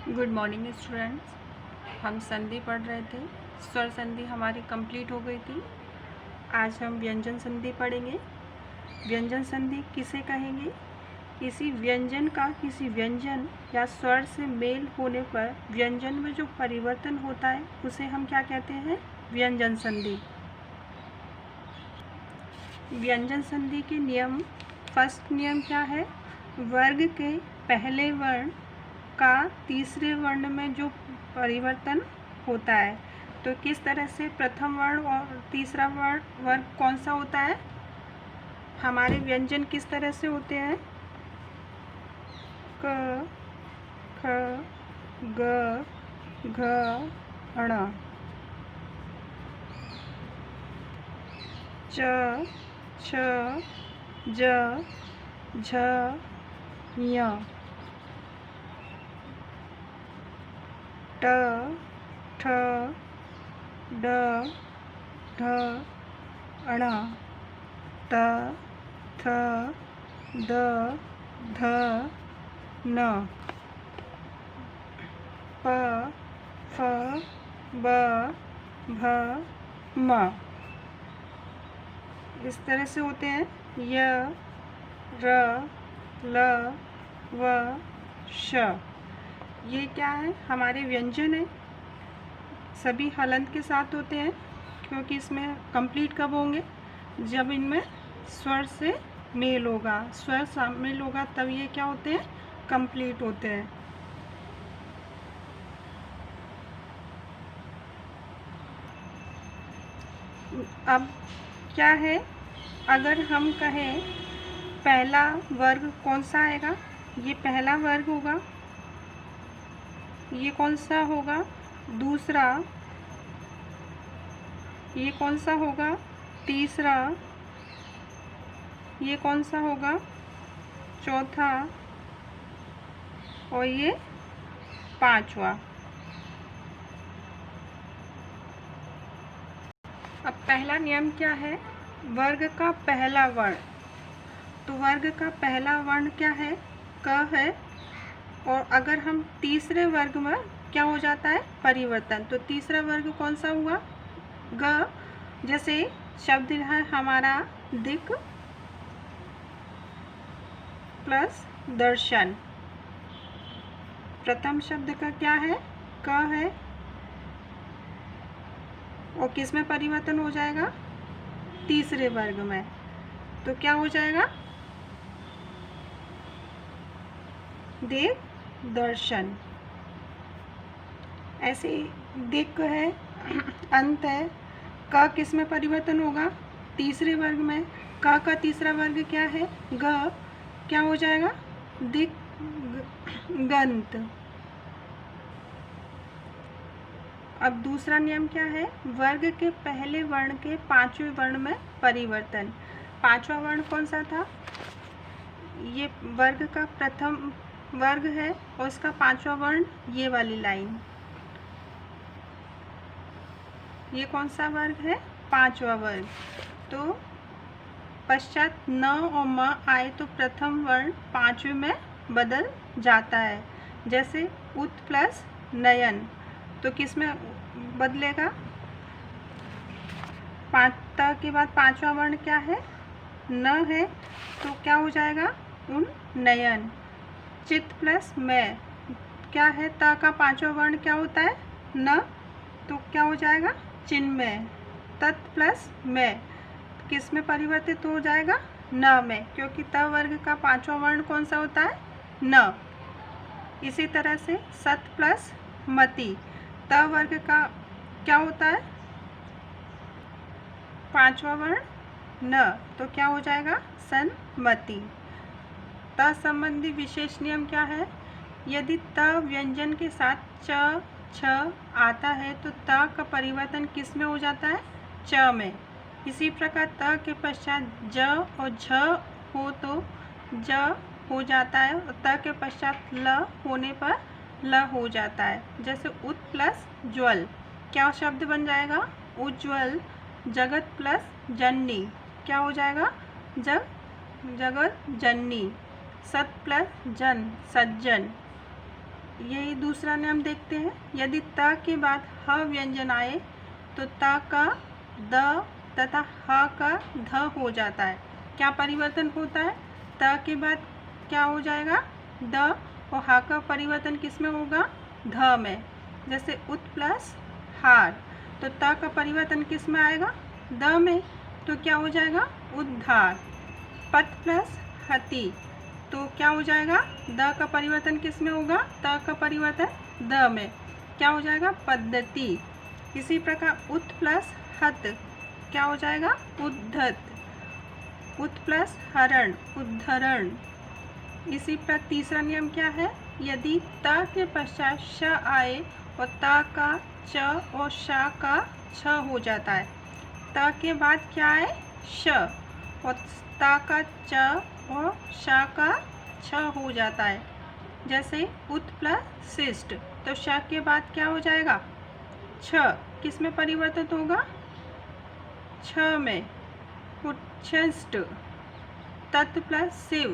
Good morning students. हम संधि पढ़ रहे थे। स्वर संधि हमारी कंप्लीट हो गई थी। आज हम व्यंजन संधि पढ़ेंगे। व्यंजन संधि किसे कहेंगे? किसी व्यंजन का किसी व्यंजन या स्वर से मेल होने पर व्यंजन में जो परिवर्तन होता है उसे हम क्या कहते हैं? व्यंजन संधि। व्यंजन संधि के नियम। फर्स्ट नियम क्या है? वर्ग के पहले वर्ण का तीसरे वर्ण में जो परिवर्तन होता है, तो किस तरह से प्रथम वर्ण और तीसरा वर्ग कौन सा होता है? हमारे व्यंजन किस तरह से होते हैं? क, ख, ग, घ, ण। च, छ, ज, झ, ञ। ट, ठ, ड, ढ, ण। त, थ, द, ध, न। प, फ, ब, भ, म। इस तरह से होते हैं। य, र, ल, व, श। ये क्या है? हमारे व्यंजन है। सभी हलंत के साथ होते हैं, क्योंकि इसमें कंप्लीट कब होंगे? जब इनमें स्वर से मेल होगा। स्वर शामिल होगा तब ये क्या होते हैं? कंप्लीट होते हैं। अब क्या है? अगर हम कहें पहला वर्ग कौन सा आएगा? ये पहला वर्ग होगा। ये कौन सा होगा? दूसरा। ये कौन सा होगा? तीसरा। ये कौन सा होगा? चौथा। और ये पांचवा। अब पहला नियम क्या है? वर्ग का पहला वर्ण। तो वर्ग का पहला वर्ण क्या है? क है। और अगर हम तीसरे वर्ग में क्या हो जाता है? परिवर्तन। तो तीसरा वर्ग कौन सा हुआ? ग। जैसे शब्द है हमारा दिक प्लस दर्शन। प्रथम शब्द का क्या है? क है। और किस में परिवर्तन हो जाएगा? तीसरे वर्ग में। तो क्या हो जाएगा? देव दर्शन। ऐसे दिक है, अंत है। क किस में परिवर्तन होगा? तीसरे वर्ग में। क का तीसरा वर्ग क्या है? ग। क्या हो जाएगा? दिक गंत। अब दूसरा नियम क्या है? वर्ग के पहले वर्ण के पांचवें वर्ण में परिवर्तन। पांचवा वर्ण कौन सा था? ये वर्ग का प्रथम वर्ग है और उसका पांचवा वर्ण ये वाली लाइन। ये कौन सा वर्ग है? पांचवा वर्ग। तो पश्चात न और म आए तो प्रथम वर्ण पांचवें में बदल जाता है। जैसे उत प्लस नयन, तो किस में बदलेगा? त के बाद पांचवा वर्ण क्या है? न है। तो क्या हो जाएगा? उन नयन। चित प्लस मैं, क्या है? त का पांचवा वर्ण क्या होता है? न। तो क्या हो जाएगा? चिन्मय। तत् प्लस मैं, किस में परिवर्तित हो जाएगा? न में, क्योंकि त वर्ग का पांचवा वर्ण कौन सा होता है? न। इसी तरह से सत प्लस मति, त वर्ग का क्या होता है? पांचवा वर्ण न। तो क्या हो जाएगा? सन्मति। त संबंधी विशेष नियम क्या है? यदि त व्यंजन के साथ च, छ आता है तो त का परिवर्तन किस में हो जाता है? च में। इसी प्रकार त के पश्चात ज और झ हो तो ज हो जाता है और त के पश्चात ल होने पर ल हो जाता है। जैसे उत प्लस ज्वल, क्या शब्द बन जाएगा? उज्ज्वल। जगत प्लस जननी, क्या हो जाएगा? जगत जननी। सत प्लस जन, सज्जन। यही दूसरा नियम देखते हैं। यदि त के बाद ह व्यंजन आए तो त का द तथा ह का ध हो जाता है। क्या परिवर्तन होता है? त के बाद क्या हो जाएगा? द, और ह का परिवर्तन किस में होगा? ध में। जैसे उत प्लस हार, तो त का परिवर्तन किस में आएगा? द में, तो क्या हो जाएगा? उद्धार। पत प्लस हति, तो क्या हो जाएगा? द का परिवर्तन किस में होगा? त का परिवर्तन द में, क्या हो जाएगा? पद्धति। इसी प्रकार उत प्लस हत क्या हो जाएगा? उद्धत। उत प्लस हरण, उद्धरण। इसी पर तीसरा नियम क्या है? यदि त के पश्चात श आए और त का च और श का छ हो जाता है। त के बाद क्या है? श, और त का च और श का छ हो जाता है। जैसे उत प्लस शिष्ट, तो श के बाद क्या हो जाएगा? छ, किस में परिवर्तित होगा? छ में, उच्छिष्ट। तत् प्लस शिव,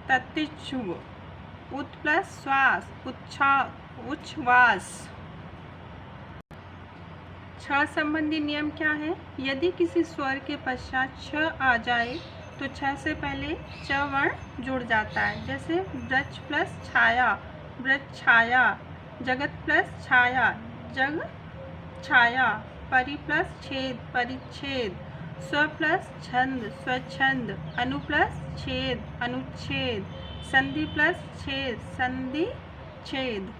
तत्तिच्छुव। उत प्लस श्वास, उच्छ्वास। छ संबंधी नियम क्या है? यदि किसी स्वर के पश्चात छ आ जाए तो छ से पहले च वर्ण जुड़ जाता है। जैसे वृक्ष प्लस छाया, वृक्ष छाया। जगत प्लस छाया, जग छाया। परि प्लस छेद, परिच्छेद। स्व प्लस छंद, स्वच्छंद। अनु प्लस छेद, अनुच्छेद। संधि प्लस छेद, संधि छेद।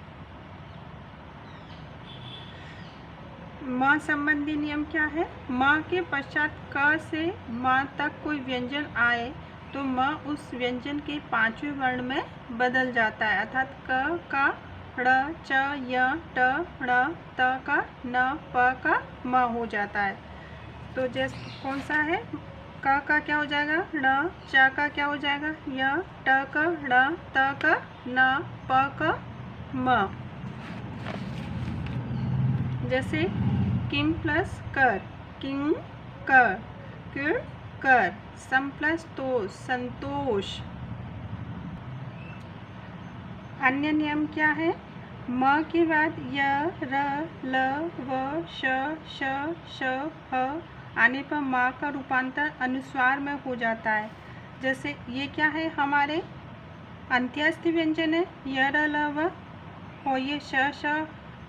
म संबंधी नियम क्या है? म के पश्चात क से म तक कोई व्यंजन आए तो म उस व्यंजन के पांचवें वर्ण में बदल जाता है। अर्थात क का ड़, च, य, ट, ण, त का न, प का म हो जाता है। तो जैसे कौन सा है? क का क्या हो जाएगा? ण, च का क्या हो जाएगा? य, ट का ण, त का न, प का म। जैसे किम प्लस कर, किंग कर, किर कर। सम प्लस तोष, संतोष। अन्य नियम क्या है? म के बाद य, र, ल, व, श, ह आने पर म का रूपांतर अनुस्वार में हो जाता है। जैसे ये क्या है? हमारे अंत्यस्थ व्यंजन है, य, र, ल, व। और ये श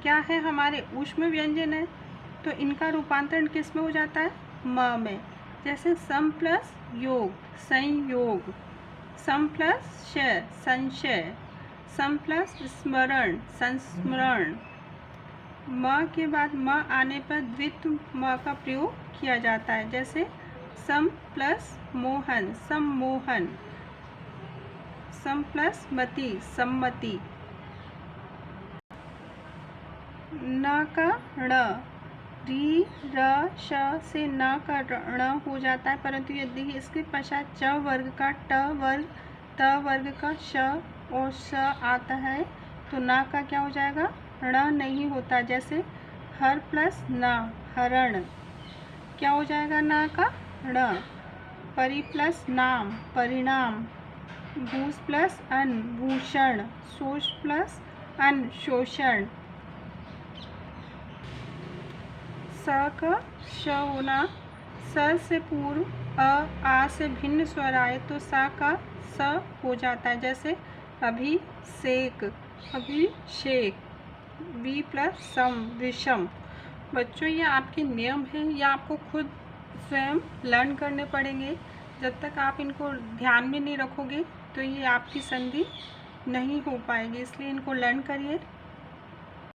क्या है? हमारे ऊष्म व्यंजन है, तो इनका रूपांतरण किस में हो जाता है? म में। जैसे सम प्लस योग, संयोग। सम प्लस श, संशय। सम प्लस स्मरण, संस्मरण। म के बाद म आने पर द्वित्व म का प्रयोग किया जाता है। जैसे सम प्लस मोहन, सम्मोहन। सम प्लस मति, सम्मति। न का ण, री, र, श से न का ण हो जाता है, परंतु यदि इसके पश्चात च वर्ग का ट वर्ग, त वर्ग का श और स आता है तो न का क्या हो जाएगा? ण नहीं होता। जैसे हर प्लस न, हरण। क्या हो जाएगा? न का ण। परि प्लस नाम, परिणाम। भूष प्लस अन्न, भूषण। शोष प्लस अन्न, शोषण। स का श होना, स से पूर्व अ, आ से भिन्न स्वर आए तो सा का स हो जाता है। जैसे अभिषेक, अभिषेक। वी प्लस सम, विषम। बच्चों ये आपके नियम हैं, ये आपको खुद स्वयं लर्न करने पड़ेंगे। जब तक आप इनको ध्यान में नहीं रखोगे तो ये आपकी संधि नहीं हो पाएगी, इसलिए इनको लर्न करिए।